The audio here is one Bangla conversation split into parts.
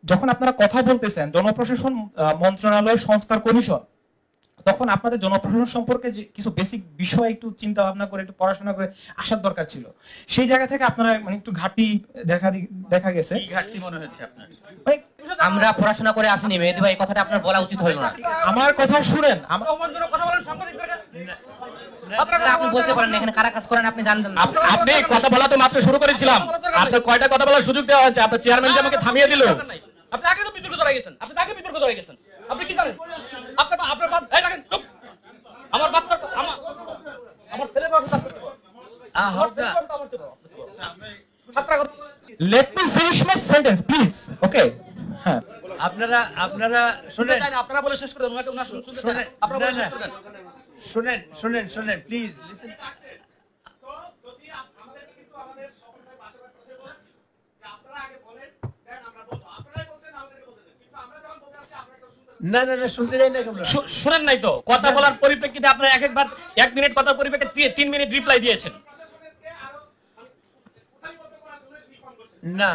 যখন আপনারা কথা বলতেছেন জনপ্রশাসন মন্ত্রণালয় সংস্কার কমিশন, তখন আপনাদের জনপ্রশাসন সম্পর্কে যে কিছু বেসিক বিষয় একটু চিন্তা ভাবনা করে একটু পড়াশোনা করে আসার দরকার ছিল। সেই জায়গা থেকে আপনারা মানে একটু ঘাটতি দেখা গেছে। কি ঘাটতি মনে হচ্ছে আপনার? মানে আমরা পড়াশোনা করে আসিনি মেহেদী ভাই, এই কথাটা আপনার বলা উচিত হলো না। আমার কথা শুনেন, কথা বলেন সাংবাদিকদের কাছে। আপনি বলতে পারেন না, এখানে কারা কাজ করেন আপনি জানতেন না। আপনি কথা বলা তো মাত্র শুরু করেছিলাম, আপনার কয়টা কথা বলার সুযোগ দেওয়া হয়েছে? আপনার চেয়ারম্যান যে আমাকে থামিয়ে দিল। আপনি আগে তো বিতর্ক জড়াই গেছেন, আপনি আগে বিতর্ক জড়াই গেছেন। আপনি কি জানেন? আপনার এই রাখেন, চুপ। আমার বাচ্চার আমার ছেলের বয়স let me finish my sentence please. Okay, হ্যাঁ, আপনারা শুনেন, আপনারা বলে শেষ করে দেন, ওনাকে ওনার শুনতে চাই না। আপনারা বলে শেষ করে দেন। শুনেন প্লিজ লিসেন। না শুনতে যাই না কেমন? শুনেন নাই তো? কথা বলার পরিপ্রেক্ষিতে আপনারা একবার 1 মিনিট কথার পরিপ্রেক্ষিতে 3 মিনিট রিপ্লাই দিয়েছেন। না,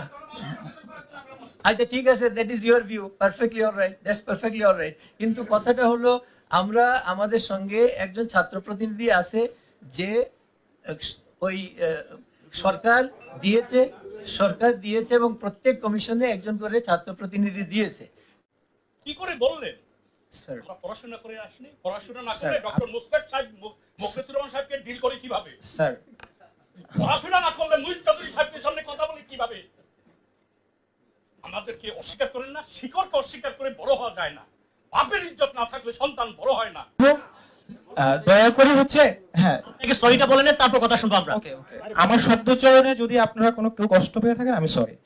আচ্ছা ঠিক আছে, that is your view, perfectly alright, that's perfectly alright. কিন্তু কথাটা হলো, আমরা আমাদের সঙ্গে একজন ছাত্র প্রতিনিধি আছে যে ওই সরকার দিয়েছে এবং প্রত্যেক কমিশনে একজন করে ছাত্র প্রতিনিধি দিয়েছে। কি করে বললেন? স্যার, আমরা পড়াশোনা করে আসনি, পড়াশোনা না করে ডক্টর মুস্তাক সাহেব, মুখলেসুর রহমান সাহেবকে ডিল করে কিভাবে? স্যার, পড়াশোনা না করলে মুহিত চৌধুরী সাহেবের সামনে কথা বলে কিভাবে? আমাদেরকে অস্বীকার করেন না, শিকড়কে অস্বীকার করে বড় হওয়া যায় না। বাপের ইজ্জত না থাকলে সন্তান বড় হয় না। দয়া করে হচ্ছে, হ্যাঁ, সরিটা বলে নেন, তারপর কথা শুনবো আমরা। ওকে, আমার শব্দ চয়নে যদি আপনারা কোনো কেউ কষ্ট পেয়ে থাকেন, আমি সরি।